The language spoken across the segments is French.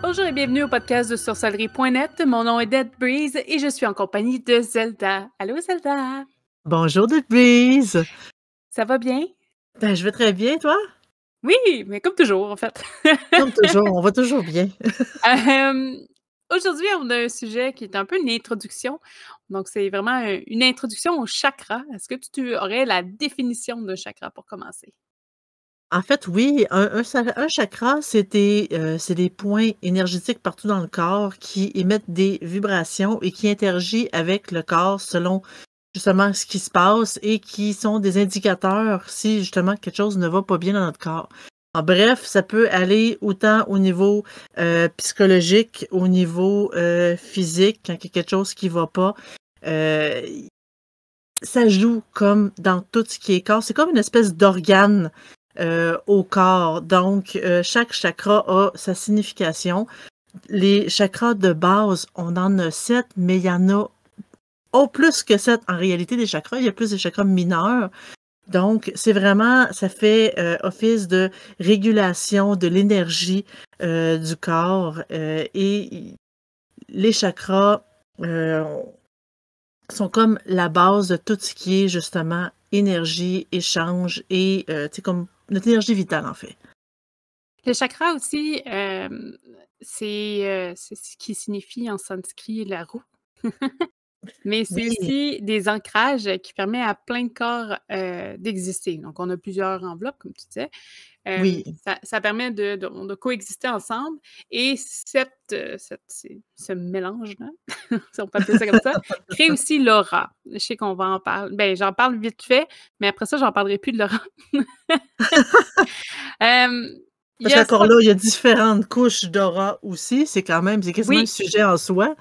Bonjour et bienvenue au podcast de Sorcellerie.net. Mon nom est Dead Breeze et je suis en compagnie de Zelda. Allô Zelda! Bonjour Dead Breeze! Ça va bien? Ben, je vais très bien, toi? Oui, mais comme toujours en fait. Comme toujours, on va toujours bien. Euh, Aujourd'hui, on a un sujet qui est un peu une introduction. Donc, c'est vraiment une introduction au chakra. Est-ce que tu aurais la définition de chakra pour commencer? En fait, oui, un chakra, c'est des points énergétiques partout dans le corps qui émettent des vibrations et qui interagissent avec le corps selon justement ce qui se passe et qui sont des indicateurs si justement quelque chose ne va pas bien dans notre corps. En bref, ça peut aller autant au niveau psychologique, au niveau physique, quand il y a quelque chose qui va pas. Euh, Ça joue comme dans tout ce qui est corps. C'est comme une espèce d'organe au corps. Donc, chaque chakra a sa signification. Les chakras de base, on en a 7, mais il y en a plus que 7 en réalité des chakras. Il y a plus de chakras mineurs. Donc, c'est vraiment, ça fait office de régulation de l'énergie du corps. Et les chakras sont comme la base de tout ce qui est justement énergie, échange et tu sais, comme notre énergie vitale en fait. Le chakra aussi, c'est ce qui signifie en sanskrit la roue. Mais c'est Oui, aussi des ancrages qui permettent à plein de corps d'exister. Donc, on a plusieurs enveloppes, comme tu disais. oui. Ça permet de coexister ensemble. Et ce mélange-là, si on peut appeler ça comme ça, crée aussi l'aura. Je sais qu'on va en parler. Ben, j'en parle vite fait, mais après ça, j'en parlerai plus de l'aura. Euh, il y Parce a qu'encore ça. là, il y a différentes couches d'aura aussi. C'est quasiment un Oui. sujet en soi.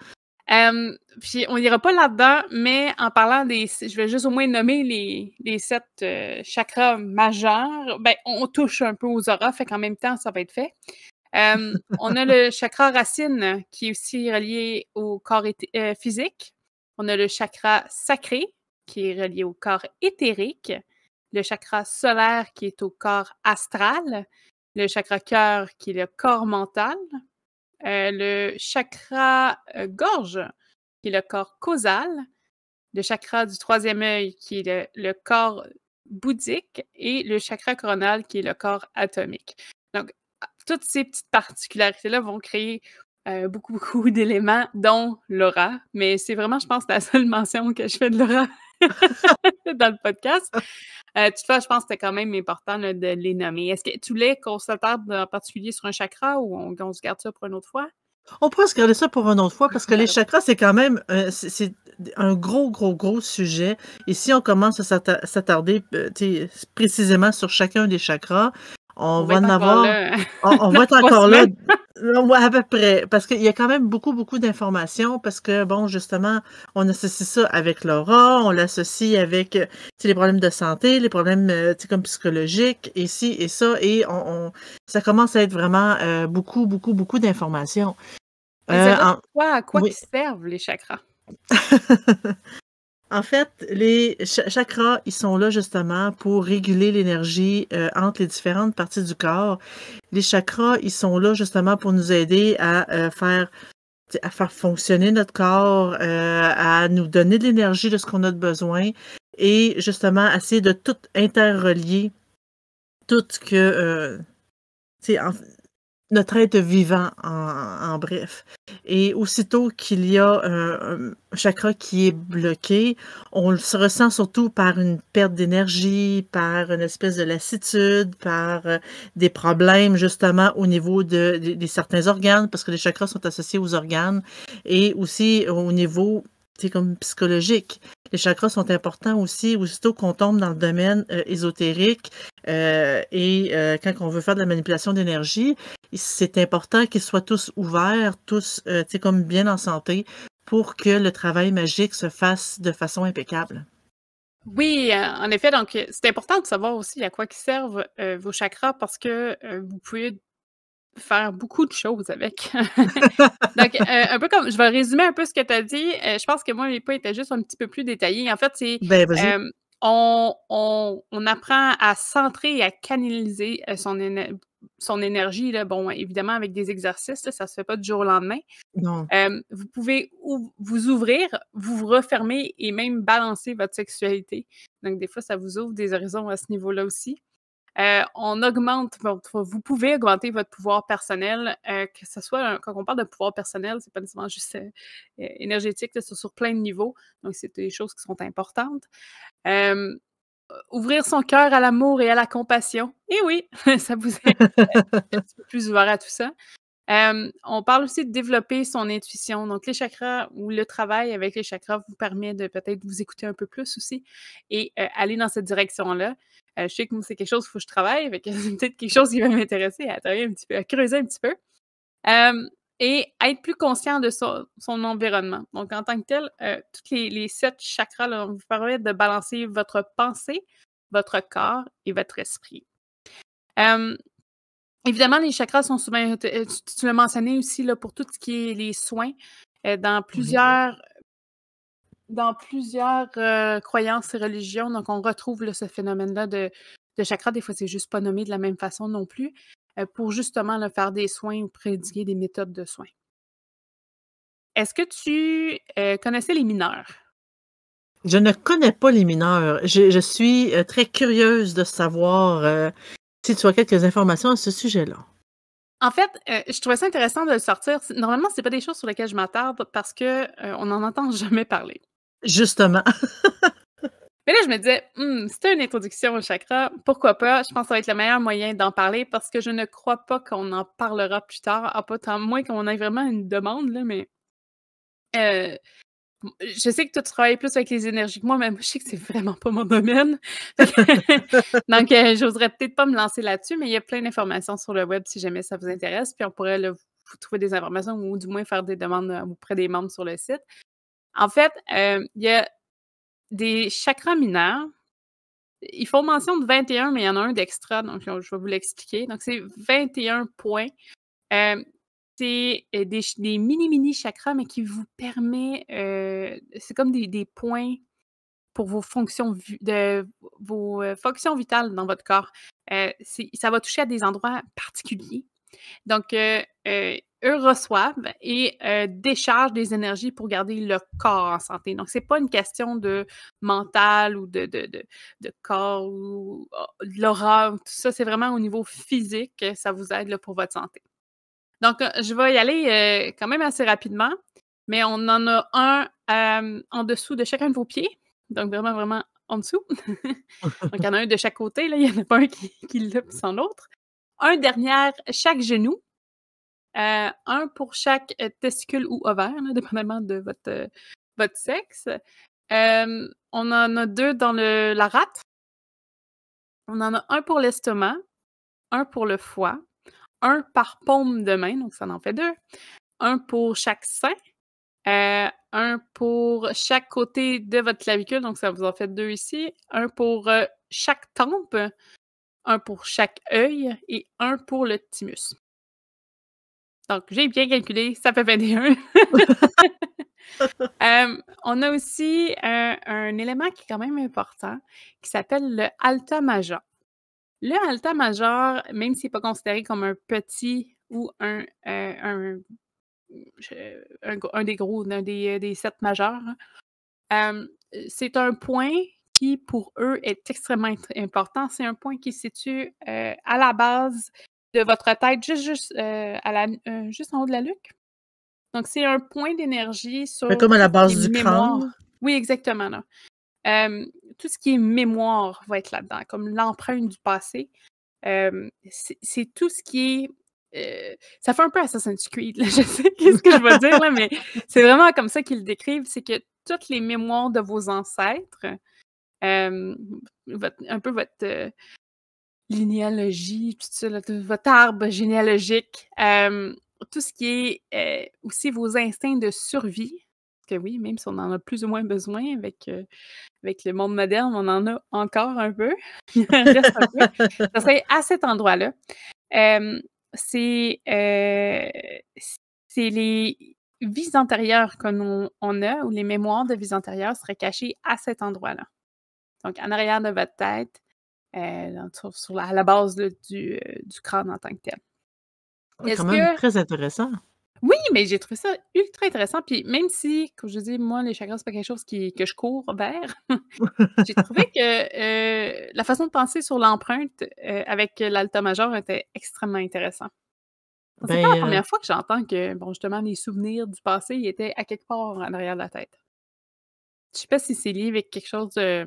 Puis on n'ira pas là-dedans, mais en parlant je vais juste au moins nommer les 7 chakras majeurs. Ben, on touche un peu aux auras, fait qu'en même temps, ça va être fait. On a le chakra racine qui est aussi relié au corps physique. On a le chakra sacré qui est relié au corps éthérique. Le chakra solaire qui est au corps astral. Le chakra cœur qui est le corps mental. Le chakra gorge, qui est le corps causal, le chakra du troisième œil, qui est le corps bouddhique, et le chakra coronal, qui est le corps atomique. Donc, toutes ces petites particularités-là vont créer beaucoup, beaucoup d'éléments, dont l'aura. Mais c'est vraiment, je pense, la seule mention que je fais de l'aura dans le podcast. Toutefois, je pense que c'était quand même important là, de les nommer. Est-ce que tu voulais qu'on s'attarde en particulier sur un chakra ou on se garde ça pour une autre fois? On pourrait se garder ça pour une autre fois parce que les chakras, c'est quand même c'est un gros, gros, gros sujet. Et si on commence à s'attarder tu sais, précisément sur chacun des chakras, on On va va être en encore avoir. là On dans va être 3 encore là. semaines. Ouais, à peu près. Parce qu'il y a quand même beaucoup, beaucoup d'informations. Parce que, bon, justement, on associe ça avec l'aura, on l'associe avec tu sais, les problèmes de santé, les problèmes tu sais, comme psychologiques, et ci et ça. Et ça commence à être vraiment beaucoup, beaucoup, beaucoup d'informations. Mais Zelda, En à quoi Oui. qu'ils servent les chakras? En fait, les chakras, ils sont là justement pour réguler l'énergie entre les différentes parties du corps. Les chakras, ils sont là justement pour nous aider à faire fonctionner notre corps, à nous donner de l'énergie de ce qu'on a de besoin et justement essayer de tout interrelier, tout ce que tu sais, notre être vivant, en bref. Et aussitôt qu'il y a un chakra qui est bloqué, on le se ressent surtout par une perte d'énergie, par une espèce de lassitude, par des problèmes justement au niveau des certains organes, parce que les chakras sont associés aux organes, et aussi au niveau, c'est comme psychologique. Les chakras sont importants aussi, aussitôt qu'on tombe dans le domaine ésotérique, quand on veut faire de la manipulation d'énergie, c'est important qu'ils soient tous ouverts, tous tu sais, comme bien en santé, pour que le travail magique se fasse de façon impeccable. Oui, en effet, donc c'est important de savoir aussi à quoi qu'ils servent vos chakras parce que vous pouvez faire beaucoup de choses avec. Donc, un peu comme je vais résumer un peu ce que tu as dit. Je pense que moi, mes points étaient juste un petit peu plus détaillés. En fait, c'est Ben, vas-y. on apprend à centrer et à canaliser son énergie, là, bon, évidemment, avec des exercices, là, ça se fait pas du jour au lendemain. Non. Vous pouvez vous ouvrir, vous refermer et même balancer votre sexualité. Donc, des fois, ça vous ouvre des horizons à ce niveau-là aussi. Vous pouvez augmenter votre pouvoir personnel, que ce soit, quand on parle de pouvoir personnel, c'est pas nécessairement juste énergétique, c'est sur plein de niveaux. Donc, c'est des choses qui sont importantes. Ouvrir son cœur à l'amour et à la compassion. Et oui, ça vous aide un petit peu plus ouvert à tout ça. On parle aussi de développer son intuition. Donc, les chakras ou le travail avec les chakras vous permet de peut-être vous écouter un peu plus aussi et aller dans cette direction-là. Je sais que moi, c'est quelque chose qu'il faut que je travaille, fait que c'est peut-être quelque chose qui va m'intéresser à travailler un petit peu, à creuser un petit peu. Et être plus conscient de son environnement. Donc, en tant que tel, tous les 7 chakras là, vous permettent de balancer votre pensée, votre corps et votre esprit. Évidemment, les chakras sont souvent, tu l'as mentionné aussi, là, pour tout ce qui est les soins, dans Oui. plusieurs croyances et religions. Donc, on retrouve là, ce phénomène-là de chakras. Des fois, c'est juste pas nommé de la même façon non plus, pour justement là, faire des soins ou prédiguer des méthodes de soins. Est-ce que tu connaissais les mineurs? Je ne connais pas les mineurs. Je suis très curieuse de savoir si tu as quelques informations à ce sujet-là. En fait, je trouvais ça intéressant de le sortir. Normalement, c'est pas des choses sur lesquelles je m'attarde parce que on n'en entend jamais parler. Justement. Mais là, je me disais, c'était une introduction au chakra, pourquoi pas? Je pense que ça va être le meilleur moyen d'en parler parce que je ne crois pas qu'on en parlera plus tard, à pas tant moins qu'on ait vraiment une demande, là, mais euh, je sais que toi, tu travailles plus avec les énergies que moi, mais moi, je sais que c'est vraiment pas mon domaine. Donc, j'oserais peut-être pas me lancer là-dessus, mais il y a plein d'informations sur le web si jamais ça vous intéresse. Puis on pourrait là, vous trouver des informations ou du moins faire des demandes auprès des membres sur le site. En fait, il y a des chakras mineurs. Ils font mention de 21, mais il y en a un d'extra, donc je vais vous l'expliquer. Donc, c'est 21 points. C'est des mini chakras, mais qui vous permet, c'est comme des points pour vos fonctions fonctions vitales dans votre corps. Ça va toucher à des endroits particuliers. Donc, eux reçoivent et déchargent des énergies pour garder le corps en santé. Donc, c'est pas une question de mental ou de corps ou de l'aura, tout ça. C'est vraiment au niveau physique que ça vous aide là, pour votre santé. Donc, je vais y aller quand même assez rapidement, mais on en a un en dessous de chacun de vos pieds. Donc, vraiment, vraiment en dessous. Donc, il y en a un de chaque côté. Là. Il n'y en a pas un qui l'a sans l'autre. Un derrière chaque genou. Un pour chaque testicule ou ovaire, là, dépendamment de votre sexe. On en a 2 dans la rate. On en a un pour l'estomac, un pour le foie, un par paume de main, donc ça en fait 2. Un pour chaque sein, un pour chaque côté de votre clavicule, donc ça vous en fait 2 ici. Un pour chaque tempe, un pour chaque œil et un pour le thymus. Donc, j'ai bien calculé, ça fait 21. On a aussi un élément qui est quand même important, qui s'appelle le Alta Major. Le Alta Major, même s'il n'est pas considéré comme un petit ou un des 7 majeurs, hein, c'est un point qui, pour eux, est extrêmement important. C'est un point qui se situe à la base de votre tête, juste en haut de la nuque. Donc, c'est un point d'énergie sur Mais comme à tout la ce qui base est du crâne. mémoire. Oui, exactement, là. Tout ce qui est mémoire va être là-dedans, comme l'empreinte du passé. C'est tout ce qui est, ça fait un peu Assassin's Creed, là, je sais qu'est-ce que je vais dire, là, mais c'est vraiment comme ça qu'ils le décrivent, c'est que toutes les mémoires de vos ancêtres, un peu votre généalogie, tout ça, là, votre arbre généalogique, tout ce qui est aussi vos instincts de survie, parce que oui, même si on en a plus ou moins besoin avec le monde moderne, on en a encore un peu. Il en reste un peu. Ça serait à cet endroit-là. Hem, c'est, heu, c'est les vies antérieures que on a ou les mémoires de vies antérieures seraient cachées à cet endroit-là. Donc en arrière de votre tête, sur la base là, du crâne en tant que tel. Oui, quand Est-ce même que très intéressant. oui, mais j'ai trouvé ça ultra intéressant, puis même si, comme je dis, moi, les chakras, c'est pas quelque chose que je cours vers, j'ai trouvé que, la façon de penser sur l'empreinte, avec l'alta major était extrêmement intéressant. C'est pas la Ben, première fois que j'entends que, bon, justement, les souvenirs du passé, ils étaient à quelque part en arrière de la tête. Je sais pas si c'est lié avec quelque chose de,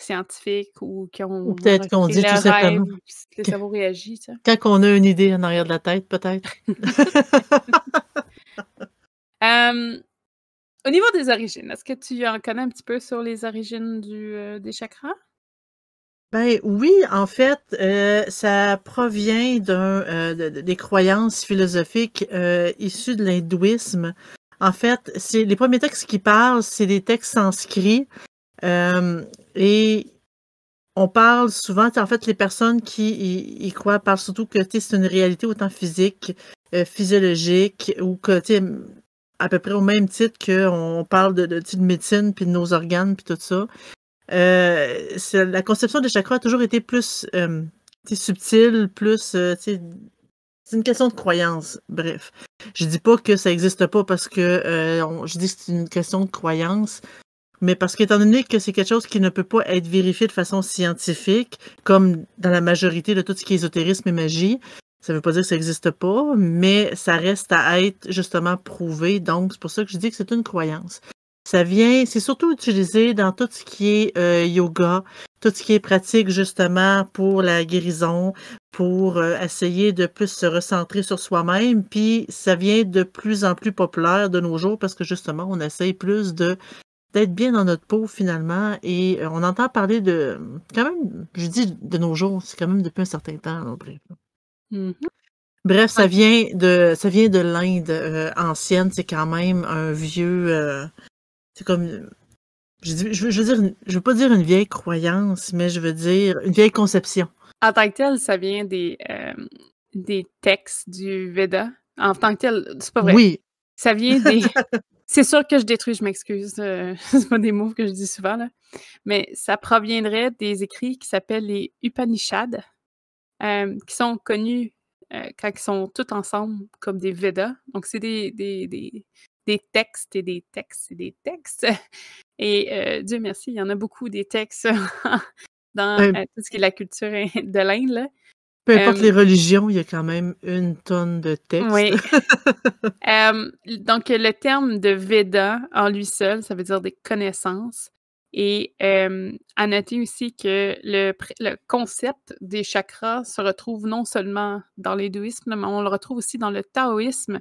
scientifique ou qu'ils ou ont peut-être qu'on enregistré dit tout leurs rêves simplement ou que le que cerveau réagit, tu sais? quand on a une idée en arrière de la tête, peut-être. Hem, Au niveau des origines, est-ce que tu en connais un petit peu sur les origines des chakras? Ben oui, en fait, ça provient des croyances philosophiques, issues de l'hindouisme. En fait, c'est les premiers textes qui parlent, c'est des textes sanscrits, et on parle souvent, tu sais, en fait, les personnes qui y croient parlent surtout que, tu sais, c'est une réalité autant physique, physiologique ou que, tu sais, à peu près au même titre qu'on parle tu sais, de médecine puis de nos organes puis tout ça. La conception des chakras a toujours été plus, tu sais, subtile, plus, tu sais, c'est une question de croyance, bref. Je dis pas que ça existe pas parce que, je dis que c'est une question de croyance, mais parce qu'étant donné que c'est quelque chose qui ne peut pas être vérifié de façon scientifique, comme dans la majorité de tout ce qui est ésotérisme et magie, ça veut pas dire que ça existe pas, mais ça reste à être justement prouvé, donc c'est pour ça que je dis que c'est une croyance. C'est surtout utilisé dans tout ce qui est, yoga, tout ce qui est pratique justement pour la guérison, pour, essayer de plus se recentrer sur soi-même, puis ça vient de plus en plus populaire de nos jours parce que justement on essaye plus d'être bien dans notre peau finalement et on entend parler de quand même, je dis de nos jours, c'est quand même depuis un certain temps, là, bref. Mmh mh. Bref, Ouais. ça vient de l'Inde, ancienne, c'est quand même un vieux, c'est comme, je veux dire je veux pas dire une vieille croyance, mais je veux dire une vieille conception. En tant que tel, ça vient des textes du Veda. En tant que tel, c'est pas vrai. Oui, Ça vient des c'est sûr que je détruis, je m'excuse, c'est pas des mots que je dis souvent, là, mais ça proviendrait des écrits qui s'appellent les Upanishads, qui sont connus, quand ils sont tous ensemble comme des Védas. Donc c'est des textes et des textes et des textes et Dieu merci, il y en a beaucoup des textes dans, ben, tout ce qui est la culture de l'Inde, là. peu importe les Hem, religions, il y a quand même une tonne de textes. oui. Donc le terme de Veda en lui seul, ça veut dire des connaissances et à noter aussi que le concept des chakras se retrouve non seulement dans l'hindouisme, mais on le retrouve aussi dans le taoïsme,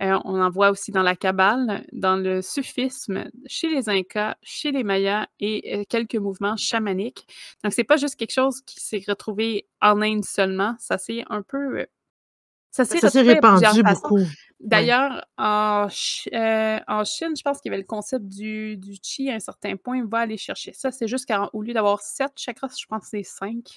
on en voit aussi dans la Kabbale, dans le sufisme, chez les Incas, chez les Mayas et quelques mouvements chamaniques. Donc c'est pas juste quelque chose qui s'est retrouvé en Inde seulement, ça s'est Ça s'est retrouvé à plusieurs répandu façons. beaucoup. Ouais. D'ailleurs, en Chine, je pense qu'il y avait le concept du qi à un certain point, va aller chercher ça. C'est juste qu'au lieu d'avoir 7 chakras, je pense que c'est 5. Tu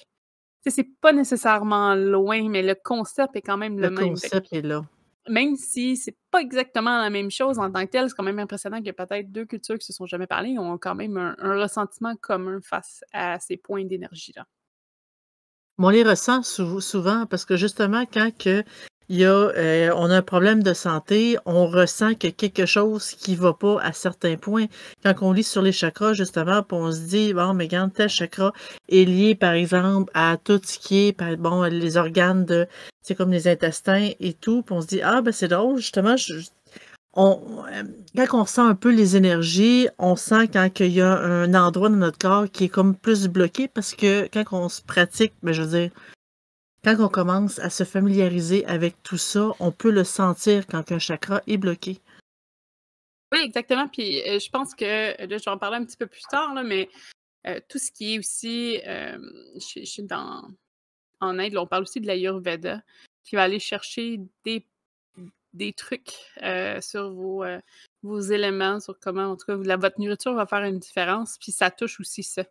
sais, c'est pas nécessairement loin, mais le concept est quand même Le le même. Fait que concept est là. même si c'est pas exactement la même chose en tant que tel, c'est quand même impressionnant que peut-être 2 cultures qui se sont jamais parlé ont quand même un ressentiment commun face à ces points d'énergie-là. Mais on les ressent souvent parce que justement quand il y a, on a un problème de santé, on ressent qu'il y a quelque chose qui va pas à certains points. Quand on lit sur les chakras justement, puis on se dit: «Bon, mais regarde, tel chakra est lié par exemple à tout ce qui est bon, les organes de c'est comme les intestins et tout», puis on se dit: «Ah ben c'est drôle justement, quand on ressent un peu les énergies, on sent quand il y a un endroit dans notre corps qui est comme plus bloqué parce que quand on se pratique, ben, je veux dire, quand on commence à se familiariser avec tout ça, on peut le sentir quand un chakra est bloqué. Oui, exactement, puis, je pense que, là, je vais en parler un petit peu plus tard, là, mais, tout ce qui est aussi, chez dans en Inde, là, on parle aussi de l'Ayurveda, qui va aller chercher des trucs, sur vos éléments, sur comment, en tout cas, votre nourriture va faire une différence, puis ça touche aussi ça.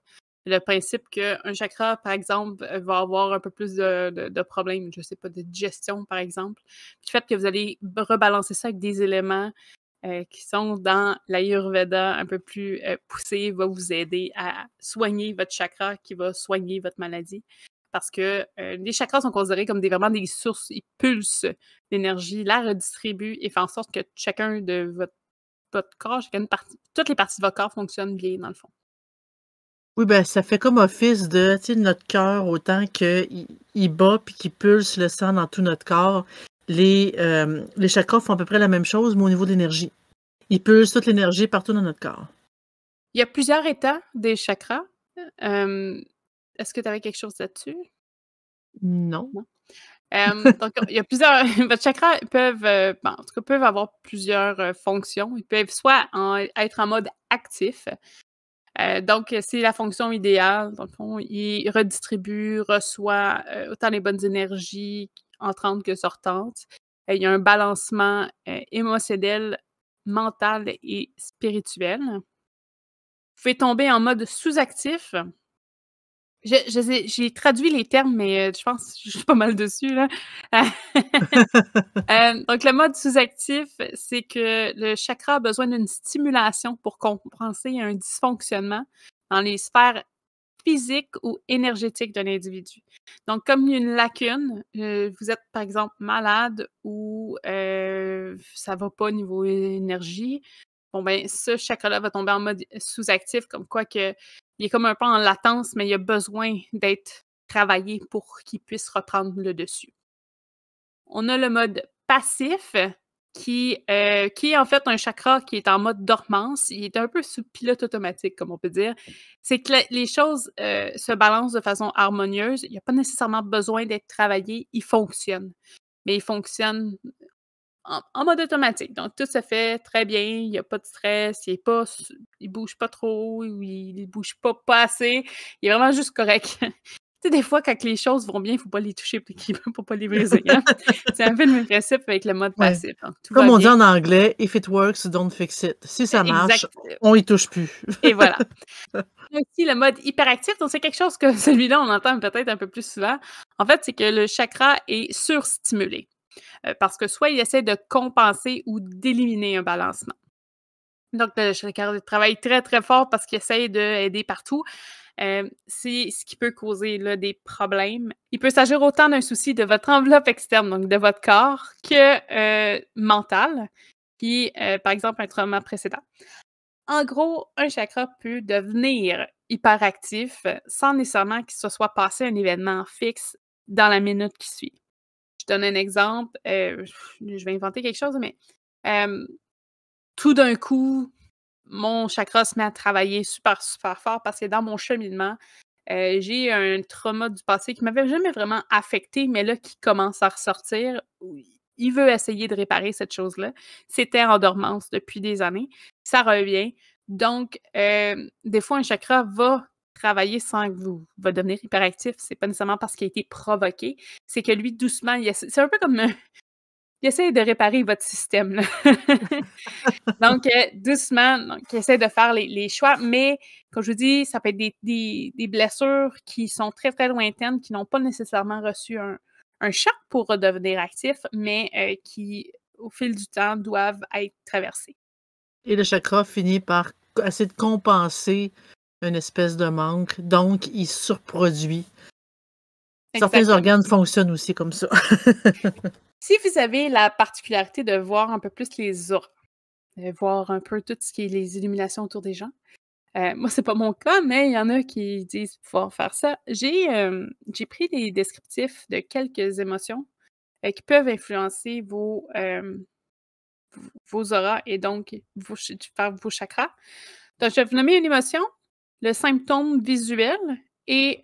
Le principe qu'un chakra, par exemple, va avoir un peu plus de problèmes, je sais pas, de digestion, par exemple. Puis le fait que vous allez rebalancer ça avec des éléments, qui sont dans l'Ayurveda un peu plus poussé, va vous aider à soigner votre chakra, qui va soigner votre maladie. Parce que les chakras sont considérés comme vraiment des sources, ils pulsent l'énergie, la redistribuent et font en sorte que chacun de votre corps, toutes les parties de votre corps fonctionnent bien, dans le fond. Oui, ben, ça fait comme office de, tu sais, notre cœur, autant qu'il bat puis qu'il pulse le sang dans tout notre corps. Les chakras font à peu près la même chose, mais au niveau de l'énergie. Ils pulsent toute l'énergie partout dans notre corps. Il y a plusieurs états des chakras. Est-ce que tu avais quelque chose là-dessus? Non. Non? Donc, il y a plusieurs votre chakra peuvent, en tout cas, peuvent avoir plusieurs, fonctions. Ils peuvent soit être en mode actif, donc c'est la fonction idéale. Dans le fond, il redistribue, reçoit, autant les bonnes énergies entrantes que sortantes. Il y a un balancement, émotionnel, mental et spirituel. Vous pouvez tomber en mode sous-actif. J'ai traduit les termes, mais je pense que je suis pas mal dessus, là. Donc le mode sous-actif, c'est que le chakra a besoin d'une stimulation pour compenser un dysfonctionnement dans les sphères physiques ou énergétiques de l'individu. Donc comme il y a une lacune, vous êtes par exemple malade ou ça va pas niveau énergie, bon ben ce chakra-là va tomber en mode sous-actif, comme quoi que il est comme un peu en latence, mais il a besoin d'être travaillé pour qu'il puisse reprendre le dessus. On a le mode passif qui est en fait un chakra qui est en mode dormance. Il est un peu sous pilote automatique, comme on peut dire. C'est que les choses se balancent de façon harmonieuse. Il n'y a pas nécessairement besoin d'être travaillé. Il fonctionne. Mais il fonctionne en mode automatique. Donc, tout se fait très bien. Il n'y a pas de stress. Il bouge pas trop. Ou il bouge pas assez. Il est vraiment juste correct. Tu sais, des fois, quand les choses vont bien, il ne faut pas les toucher pour pas les briser, hein. C'est un peu le même principe avec le mode Ouais. passif, hein. Tout Comme va on dit bien. en anglais, if it works, don't fix it. Si ça marche, Exact, on y touche plus. et voilà. Il y a aussi le mode hyperactif, donc c'est quelque chose que celui-là, on entend peut-être un peu plus souvent. En fait, c'est que le chakra est surstimulé, parce que soit il essaie de compenser ou d'éliminer un balancement. Donc le chakra travaille très, très fort parce qu'il essaie d'aider partout. C'est ce qui peut causer là, des problèmes. Il peut s'agir autant d'un souci de votre enveloppe externe, donc de votre corps, que mental, puis par exemple un trauma précédent. En gros, un chakra peut devenir hyperactif sans nécessairement qu'il se soit passé un événement fixe dans la minute qui suit. Je donne un exemple, je vais inventer quelque chose, mais euh, tout d'un coup, mon chakra se met à travailler super, super fort parce que dans mon cheminement, j'ai un trauma du passé qui m'avait jamais vraiment affecté, mais là, qui commence à ressortir. Oui, il veut essayer de réparer cette chose-là. C'était en dormance depuis des années. Ça revient. Donc, des fois, un chakra va travailler sans que vous va devenir hyperactif. C'est pas nécessairement parce qu'il a été provoqué. C'est que lui, doucement, c'est un peu comme il essaie de réparer votre système, là. Donc, doucement, donc il essaie de faire les choix, mais comme je vous dis, ça peut être des blessures qui sont très, très lointaines, qui n'ont pas nécessairement reçu un choc pour redevenir actifs, mais qui, au fil du temps, doivent être traversées. Et le chakra finit par essayer de compenser une espèce de manque, donc il surproduit. Certains Exactement. organes fonctionnent aussi comme ça. Si vous avez la particularité de voir un peu plus les auras, de voir un peu tout ce qui est les illuminations autour des gens, moi, c'est pas mon cas, mais il y en a qui disent pouvoir faire ça. J'ai pris les descriptifs de quelques émotions, qui peuvent influencer vos auras et donc vos chakras. Donc, je vais vous nommer une émotion, le symptôme visuel et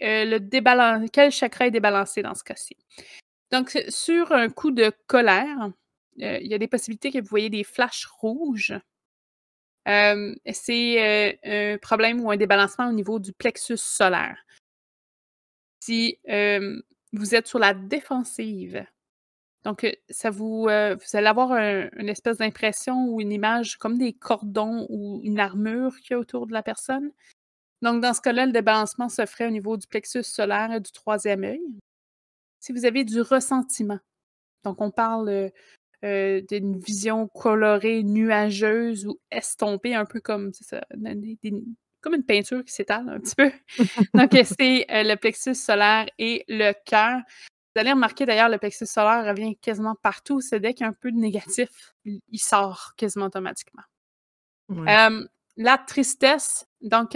quel chakra est débalancé dans ce cas-ci. Donc, sur un coup de colère, il y a des possibilités que vous voyez des flashs rouges. C'est un problème ou un débalancement au niveau du plexus solaire. Si vous êtes sur la défensive, donc vous allez avoir une espèce d'impression ou une image comme des cordons ou une armure qu'il y a autour de la personne. Donc, dans ce cas-là, le débalancement se ferait au niveau du plexus solaire et du troisième œil. Si vous avez du ressentiment, donc on parle d'une vision colorée, nuageuse ou estompée, un peu comme, c'est ça, comme une peinture qui s'étale un petit peu. Donc, c'est le plexus solaire et le cœur. Vous allez remarquer d'ailleurs, le plexus solaire revient quasiment partout. C'est dès qu'il y a un peu de négatif, il sort quasiment automatiquement. Ouais. La tristesse, donc,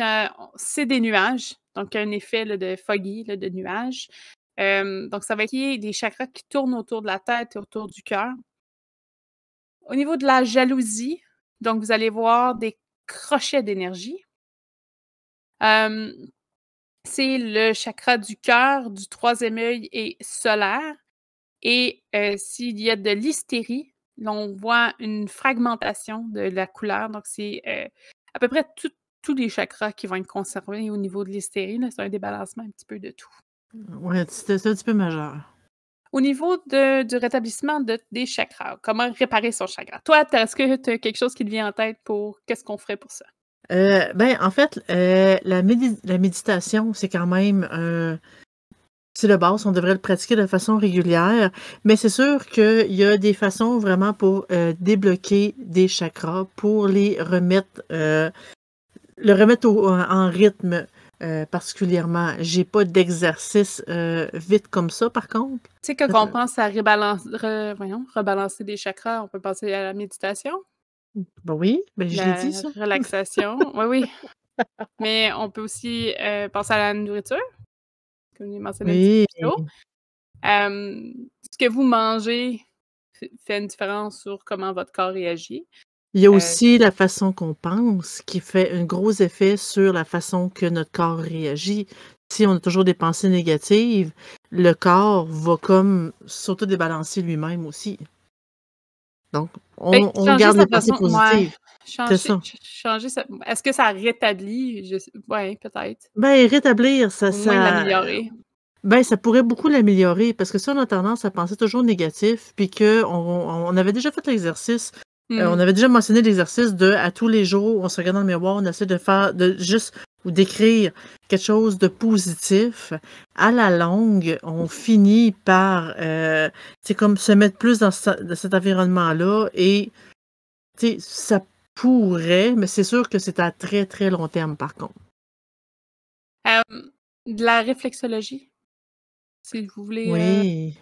c'est des nuages. Donc, un effet là, de foggy, là, de nuages. Donc, ça va être des chakras qui tournent autour de la tête et autour du cœur. Au niveau de la jalousie, donc vous allez voir des crochets d'énergie. C'est le chakra du cœur, du troisième œil et solaire. Et s'il y a de l'hystérie, là, on voit une fragmentation de la couleur. Donc, c'est à peu près tous les chakras qui vont être conservés au niveau de l'hystérie. C'est un débalancement un petit peu de tout. Ouais, c'est un petit peu majeur. Au niveau du rétablissement des chakras, comment réparer son chakra? Toi, est-ce que tu as quelque chose qui te vient en tête pour qu'est-ce qu'on ferait pour ça? Ben, en fait, la méditation, c'est quand même c'est le base, on devrait le pratiquer de façon régulière, mais c'est sûr qu'il y a des façons vraiment pour débloquer des chakras, pour les remettre, le remettre en rythme particulièrement. J'ai pas d'exercice vite comme ça, par contre. Tu sais, quand on pense à rebalancer des chakras, on peut penser à la méditation, Ben oui, ben je l'ai dit, la ça. relaxation. Oui, oui. Mais on peut aussi penser à la nourriture, comme j'ai mentionné un petit peu Oui. plus tôt. Ce que vous mangez fait une différence sur comment votre corps réagit. Il y a Euh, aussi la façon qu'on pense qui fait un gros effet sur la façon que notre corps réagit. Si on a toujours des pensées négatives, le corps va comme s'auto-débalancer lui-même aussi. Donc, on changer garde sa les pensées façon, ouais, positives. C'est ça. changer sa. Est-ce que ça rétablit? Ouais, peut-être. Ben, rétablir, Au moins l'améliorer. ça pourrait beaucoup l'améliorer parce que si on a tendance à penser toujours négatif, puis on avait déjà fait l'exercice, on avait déjà mentionné l'exercice de à tous les jours, on se regarde dans le miroir, on essaie de juste ou d'écrire quelque chose de positif. À la longue, on finit par c'est comme se mettre plus dans cet environnement-là et ça pourrait, mais c'est sûr que c'est à très, très long terme par contre. De la réflexologie, si vous voulez. Oui.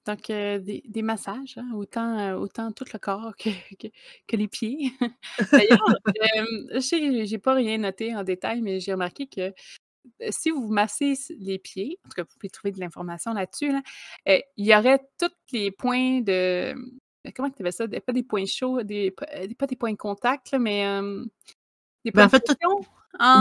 Donc, des massages, hein, autant tout le corps que les pieds. D'ailleurs, je sais que j'ai pas rien noté en détail, mais j'ai remarqué que, si vous massez les pieds, en tout cas, vous pouvez trouver de l'information là-dessus, là, il y aurait tous les points de, comment tu appelles ça? Pas des points chauds, pas des points de contact, là, mais, des Ben, points en de fait, pression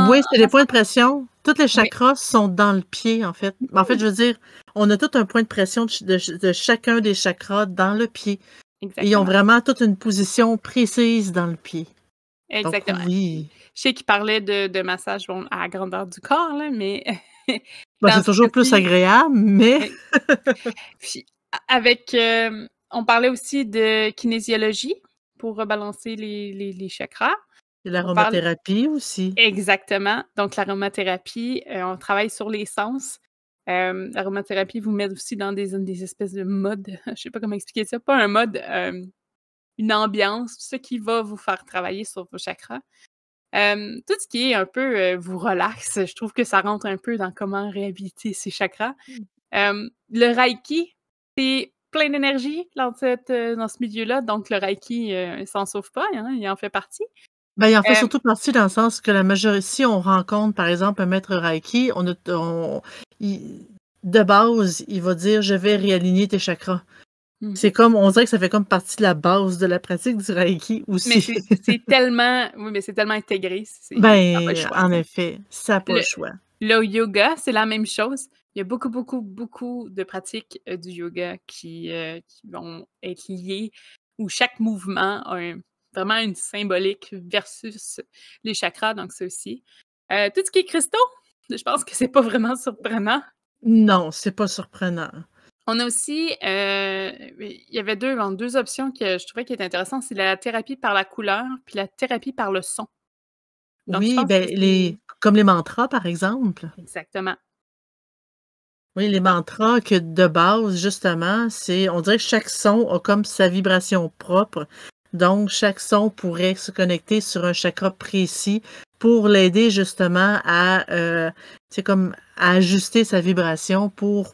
oui, en c'est les points de massage? pression. Tous les Oui. chakras sont dans le pied, en fait. En fait, je veux dire, on a tout un point de pression de chacun des chakras dans le pied. Et ils ont Exactement, vraiment toute une position précise dans le pied. Donc exactement. oui. Je sais qu'il parlait de massage, bon, à la grandeur du corps, là, mais Ben, dans c'est ce toujours plus cas-ci, agréable, mais oui. Puis avec, on parlait aussi de kinésiologie pour rebalancer les chakras. c'est On parle l'aromathérapie aussi. exactement, donc l'aromathérapie, on travaille sur les sens. L'aromathérapie vous met aussi dans des espèces de modes, je sais pas comment expliquer ça, pas un mode, une ambiance, tout ça qui va vous faire travailler sur vos chakras. Tout ce qui est un peu, vous relaxe, je trouve que ça rentre un peu dans comment réhabiliter ses chakras. Le reiki, c'est plein d'énergie dans ce milieu-là, donc le reiki, s'en sauve pas, hein, il en fait partie. Ben, il en fait Hem, surtout partie dans le sens que si on rencontre, par exemple, un maître reiki, de base, il va dire: «Je vais réaligner tes chakras». mmh C'est comme on dirait que ça fait comme partie de la base de la pratique du reiki Mais aussi. c'est tellement oui, mais c'est tellement intégré, tu pas le Ben, choix. en effet, ça a pas le Le choix. le yoga, c'est la même chose. Il y a beaucoup, beaucoup, beaucoup de pratiques, du yoga qui vont être liées, où chaque mouvement a vraiment une symbolique versus les chakras, donc ça aussi. Tout ce qui est cristaux, je pense que c'est pas vraiment surprenant. Non, c'est pas surprenant. On a aussi, il y avait 2 options que je trouvais qui étaient intéressantes, c'est la thérapie par la couleur, puis la thérapie par le son. Donc je Oui, pense que ben, c'est comme les mantras, par exemple. exactement. Oui, les mantras que de base, justement, on dirait que chaque son a comme sa vibration propre. Donc, chaque son pourrait se connecter sur un chakra précis pour l'aider justement comme à ajuster sa vibration pour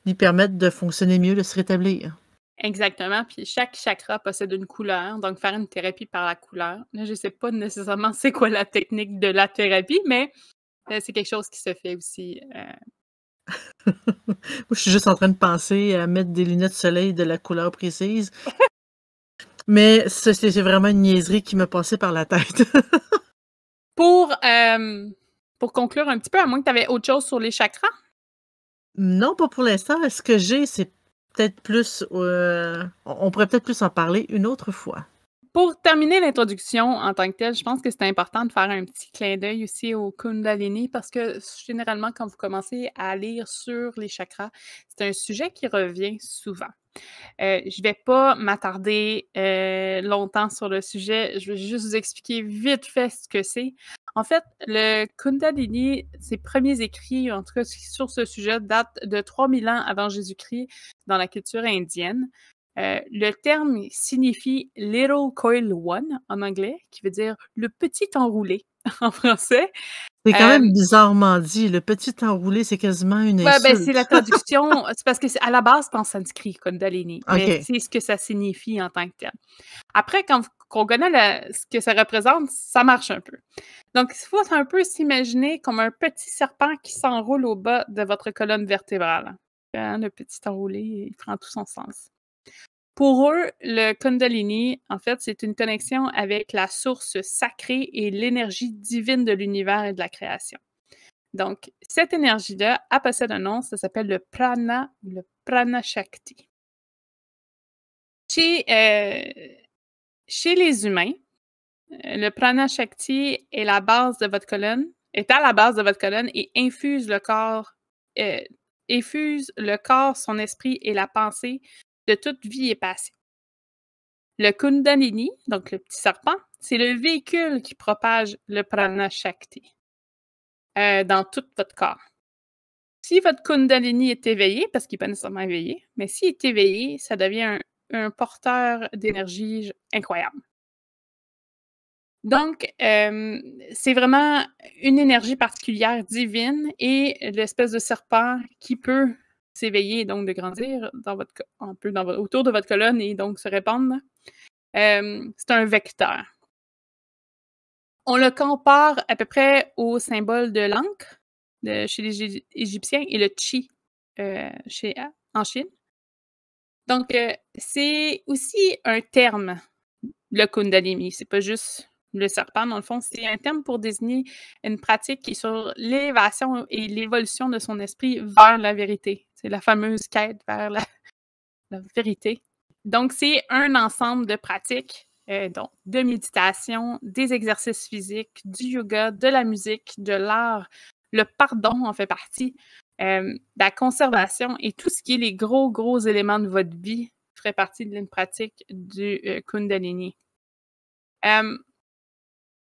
lui permettre de fonctionner mieux, de se rétablir. Exactement, puis chaque chakra possède une couleur, donc faire une thérapie par la couleur. Là, je sais pas nécessairement c'est quoi la technique de la thérapie, mais c'est quelque chose qui se fait aussi. Moi, je suis juste en train de penser à mettre des lunettes de soleil de la couleur précise, mais ça, c'est vraiment une niaiserie qui me passait par la tête. Pour conclure un petit peu, à moins que tu avais autre chose sur les chakras? Non, pas pour l'instant. Ce que j'ai, c'est peut-être plus, on pourrait peut-être plus en parler une autre fois. Pour terminer l'introduction en tant que telle, je pense que c'est important de faire un petit clin d'œil aussi au Kundalini parce que généralement, quand vous commencez à lire sur les chakras, c'est un sujet qui revient souvent. Je vais pas m'attarder longtemps sur le sujet. Je vais juste vous expliquer vite fait ce que c'est. En fait, le Kundalini, ses premiers écrits, en tout cas sur ce sujet, datent de 3000 ans avant Jésus-Christ dans la culture indienne. Le terme signifie Little Coil One en anglais, qui veut dire le petit enroulé en français. C'est quand Euh, même bizarrement dit. Le petit enroulé, c'est quasiment une Ouais, ben, c'est insulte. la traduction, c'est parce que c'est à la base, c'est en sanskrit, Kundalini, mais OK. c'est ce que ça signifie en tant que tel. Après, qu'on connaît ce que ça représente, ça marche un peu. Donc, il faut un peu s'imaginer comme un petit serpent qui s'enroule au bas de votre colonne vertébrale. Hein, le petit enroulé, il prend tout son sens. Pour eux, le Kundalini, en fait, c'est une connexion avec la source sacrée et l'énergie divine de l'univers et de la création. Donc, cette énergie-là, elle possède un nom, ça s'appelle le prana ou le prana shakti. Chez, chez les humains, le prana shakti est la base de votre colonne, est à la base de votre colonne et euh, infuse le corps, son esprit et la pensée de toute vie et passion. Le kundalini, donc le petit serpent, c'est le véhicule qui propage le prana shakti dans tout votre corps. Si votre Kundalini est éveillé, parce qu'il n'est pas nécessairement éveillé, mais s'il est éveillé, ça devient un porteur d'énergie incroyable. Donc, c'est vraiment une énergie particulière divine et l'espèce de serpent qui peut s'éveiller et donc de grandir autour de votre colonne et donc se répandre. C'est un vecteur. On le compare à peu près au symbole de l'encre chez les Égyptiens et le chi en Chine. Donc, c'est aussi un terme, le Kundalini. C'est pas juste le serpent, dans le fond. C'est un terme pour désigner une pratique qui est sur l'élévation et l'évolution de son esprit vers la vérité. C'est la fameuse quête vers la vérité. Donc, c'est un ensemble de pratiques, donc de méditation, des exercices physiques, du yoga, de la musique, de l'art. Le pardon en fait partie. La conservation et tout ce qui est les gros éléments de votre vie ferait partie d'une pratique du Kundalini.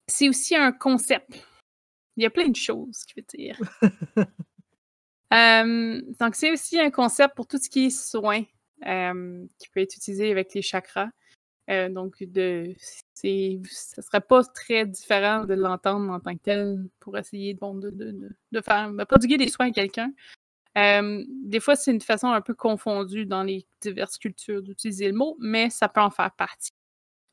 C'est aussi un concept. Il y a plein de choses, je veux dire. Donc, c'est aussi un concept pour tout ce qui est soin qui peut être utilisé avec les chakras. Donc, ça serait pas très différent de l'entendre en tant que tel pour essayer de faire prodiguer des soins à quelqu'un. Des fois, c'est une façon un peu confondue dans les diverses cultures d'utiliser le mot, mais ça peut en faire partie.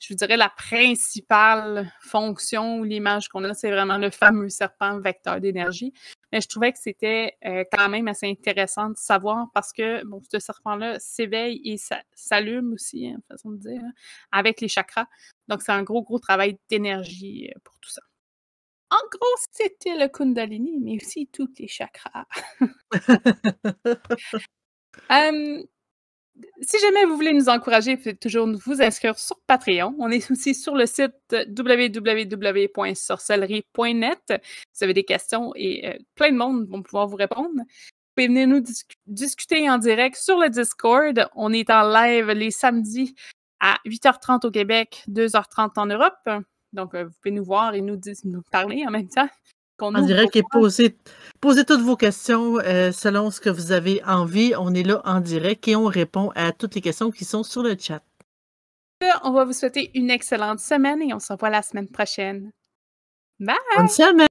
Je vous dirais la principale fonction ou l'image qu'on a, c'est vraiment le fameux serpent vecteur d'énergie. Mais je trouvais que c'était quand même assez intéressant de savoir parce que bon, ce serpent-là s'éveille et s'allume aussi, hein, façon de dire, hein, avec les chakras. Donc, c'est un gros travail d'énergie pour tout ça. En gros, c'était le Kundalini, mais aussi tous les chakras. Euh, Si jamais vous voulez nous encourager, vous pouvez toujours vous inscrire sur Patreon. On est aussi sur le site www.sorcellerie.net. Vous avez des questions et plein de monde vont pouvoir vous répondre. Vous pouvez venir nous discuter en direct sur le Discord. On est en live les samedis à 8h30 au Québec, 2h30 en Europe. Donc, vous pouvez nous voir et nous parler en même temps. qu'on En ouvre direct et nos posez toutes vos questions selon ce que vous avez envie. On est là en direct et on répond à toutes les questions qui sont sur le chat. On va vous souhaiter une excellente semaine et on se revoit la semaine prochaine. Bye! Bonne semaine!